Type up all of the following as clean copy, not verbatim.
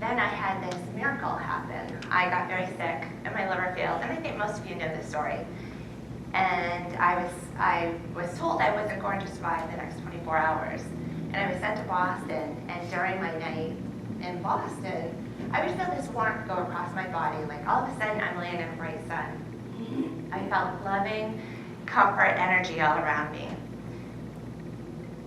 then I had this miracle happen. I got very sick and my liver failed, and I think most of you know this story. And I was told I wasn't going to survive the next 24 hours. And I was sent to Boston, and during my night in Boston, I would feel this warmth go across my body, like all of a sudden I'm laying in a bright sun. I felt loving, comfort, energy all around me.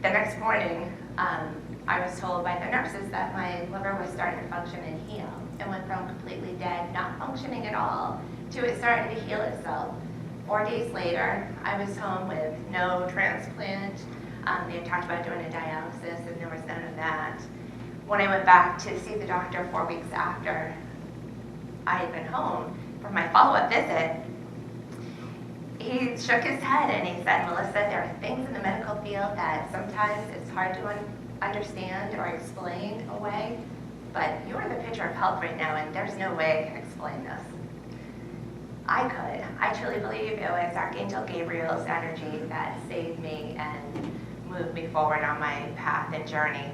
The next morning, I was told by the nurses that my liver was starting to function and heal, and went from completely dead, not functioning at all, to it starting to heal itself. 4 days later, I was home with no transplant. They had talked about doing a dialysis, and there was none of that. When I went back to see the doctor 4 weeks after I had been home for my follow-up visit, he shook his head and he said, Melissa, there are things in the medical field that sometimes it's hard to understand or explain away, but you are the picture of health right now, and there's no way I can explain this. I could. I truly believe it was Archangel Gabriel's energy that saved me and moved me forward on my path and journey.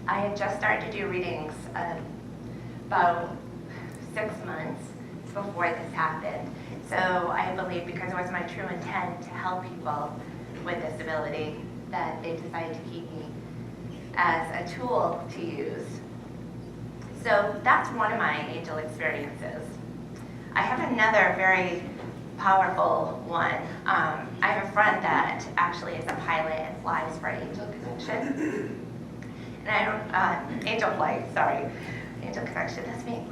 I had just started to do readings about 6 months before this happened. So I believe, because it was my true intent to help people with this ability, that they decided to keep me as a tool to use. So that's one of my angel experiences. I have another very powerful one. I have a friend that actually is a pilot and flies for Angel Connection. And I don't, Angel Flight, sorry. Angel Connection, that's me.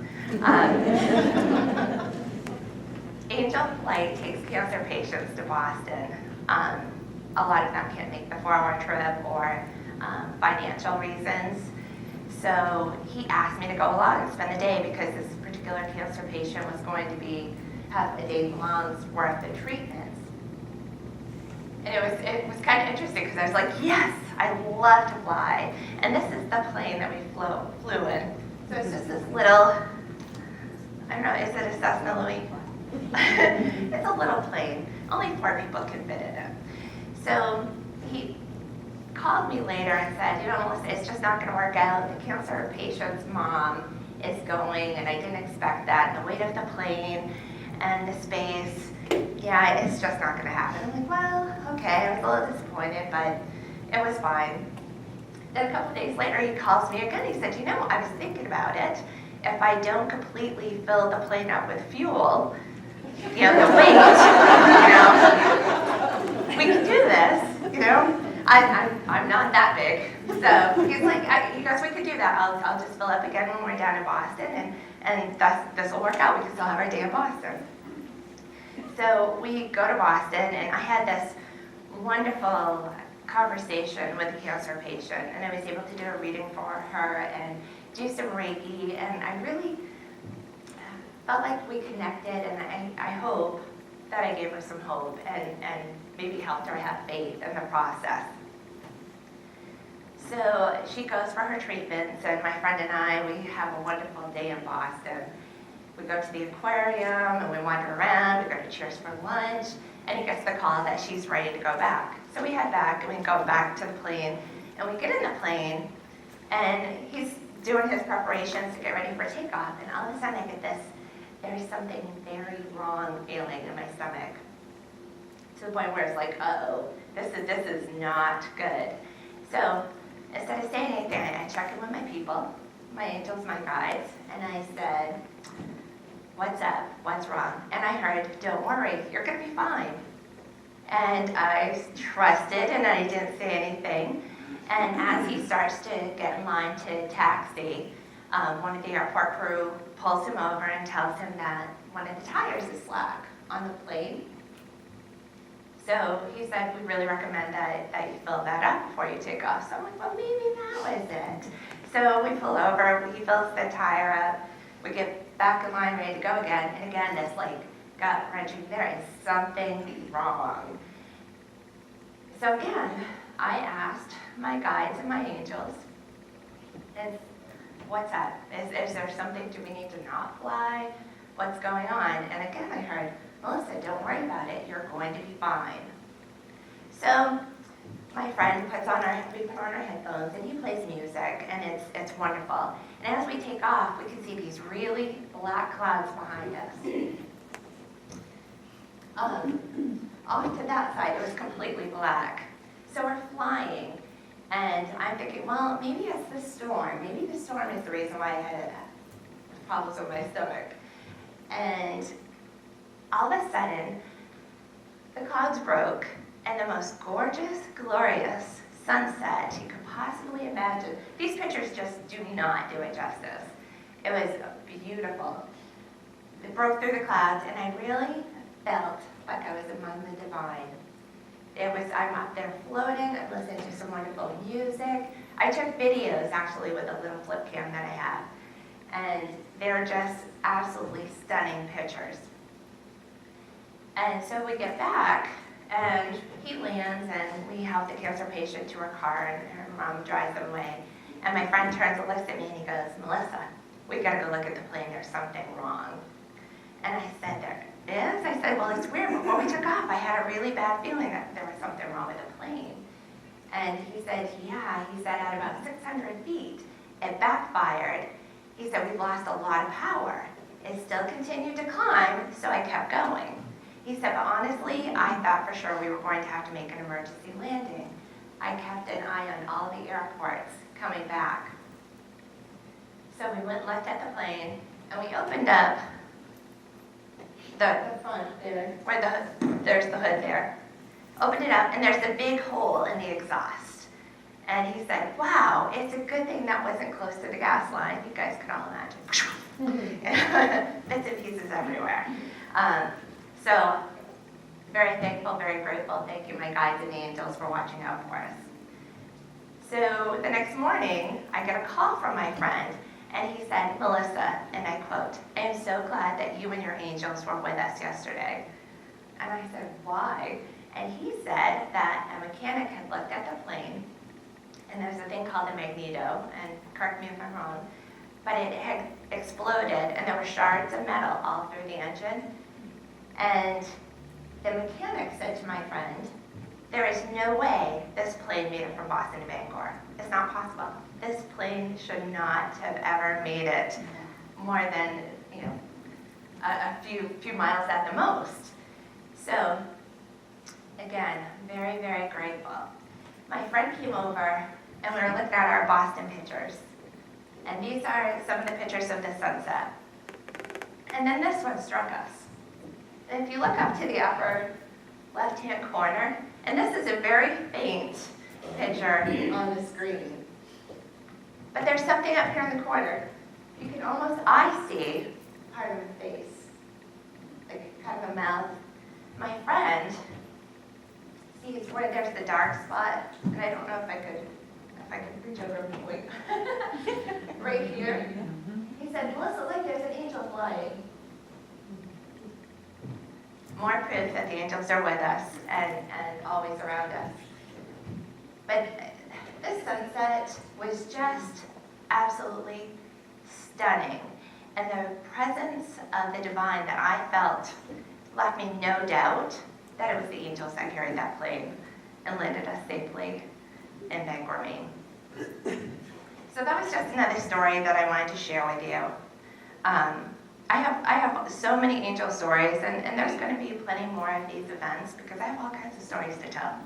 Angel Flight takes cancer patients to Boston. A lot of them can't make the 4-hour trip or financial reasons. So he asked me to go along and spend the day, because this particular cancer patient was going to have a day-long's worth of treatments. And it was kind of interesting, because I was like, yes, I love to fly. And this is the plane that we flew in. So it's just this little, I don't know, is it a Cessna, Louis? It's a little plane. Only 4 people can fit in it. So he called me later and said, Melissa, it's just not going to work out. The cancer patient's mom is going, and I didn't expect that. And the weight of the plane and the space, yeah, it's just not going to happen. I'm like, well, okay. I was a little disappointed, but it was fine. Then a couple days later, he calls me again. He said, I was thinking about it. If I don't completely fill the plane up with fuel, the weight, we can do this, I'm not that big. So he's like, he goes, we could do that. I'll just fill up again when we're down in Boston, and this will work out. We can still have our day in Boston. So we go to Boston, and I had this wonderful conversation with a cancer patient, and I was able to do a reading for her and do some Reiki, and I really felt like we connected, and I hope that I gave her some hope and maybe helped her have faith in the process. So she goes for her treatments, and my friend and I, we have a wonderful day in Boston. We go to the aquarium, and we wander around, we go to Cheers for lunch, and he gets the call that she's ready to go back. So we head back, and we go back to the plane, and we get in the plane, and he's doing his preparations to get ready for takeoff, and all of a sudden I get this, there's something very wrong feeling in my stomach, to the point where it's like, uh-oh, this is not good. So instead of saying anything, I check in with my people, my angels, my guides, and I said, what's up? What's wrong? And I heard, don't worry, you're going to be fine. And I trusted, and I didn't say anything. And as he starts to get in line to taxi, one of the airport crew pulls him over and tells him that one of the tires is slack on the plane. So he said, we really recommend that you fill that up before you take off. So I'm like, well, maybe that was it. So we pull over, he fills the tire up, we get back in line, ready to go again. And again, this gut-wrenching, there is something wrong. So again, I asked my guides and my angels, what's up? Is there something, do we need to not fly? What's going on? And again, I heard, Melissa, don't worry about it. You're going to be fine. So my friend we put on our headphones, and he plays music, and it's wonderful. And as we take off, we can see these really black clouds behind us. Off to that side, it was completely black. So we're flying, and I'm thinking, well, maybe it's the storm. Maybe the storm is the reason why I had problems with my stomach. And all of a sudden, the clouds broke, and the most gorgeous, glorious sunset you could possibly imagine. These pictures just do not do it justice. It was beautiful. It broke through the clouds, and I really felt like I was among the divine. I'm up there floating, I'm listening to some wonderful music. I took videos actually with a little flip cam that I have, and they're just absolutely stunning pictures. And so we get back, and he lands, and we help the cancer patient to her car, and her mom drives them away. And my friend turns and looks at me, and he goes, "Melissa, we gotta go look at the plane, there's something wrong." And I said, "There is?" I said, "Well, it's weird. Before we took off, I had a really bad feeling that there was something wrong with the plane." And he said, "Yeah." He said, "At about 600 feet, it backfired." He said, "We lost a lot of power. It still continued to climb, so I kept going." He said, "But honestly, I thought for sure we were going to have to make an emergency landing. I kept an eye on all the airports coming back." So we went and looked at the plane, and we opened up the front there, where there's the hood there. Opened it up, and there's a big hole in the exhaust. And he said, "Wow, it's a good thing that wasn't close to the gas line." You guys can all imagine. Bits and pieces everywhere. So, very thankful, very grateful. Thank you, my guides and angels, for watching out for us. So the next morning, I get a call from my friend, and he said, "Melissa," and I quote, "I am so glad that you and your angels were with us yesterday." And I said, "Why?" And he said that a mechanic had looked at the plane, and there's a thing called a magneto, and correct me if I'm wrong, but it had exploded, and there were shards of metal all through the engine. And the mechanic said to my friend, "There is no way this plane made it from Boston to Bangor. It's not possible. This plane should not have ever made it more than, a few miles at the most." So, again, very, very grateful. My friend came over, and we were looking at our Boston pictures. And these are some of the pictures of the sunset. And then this one struck us. And if you look up to the upper left-hand corner, and this is a very faint picture on the screen, but there's something up here in the corner. You can I see part of a face, like kind of a mouth. My friend sees where there's the dark spot, and I don't know if I could reach over and point. Right here. He said, "Melissa, look, there's an angel flying." More proof that the angels are with us and always around us. But this sunset was just absolutely stunning. And the presence of the divine that I felt left me no doubt that it was the angels that carried that plane and landed us safely in Bangor, Maine. So that was just another story that I wanted to share with you. I have so many angel stories, and there's going to be plenty more of these events because I have all kinds of stories to tell.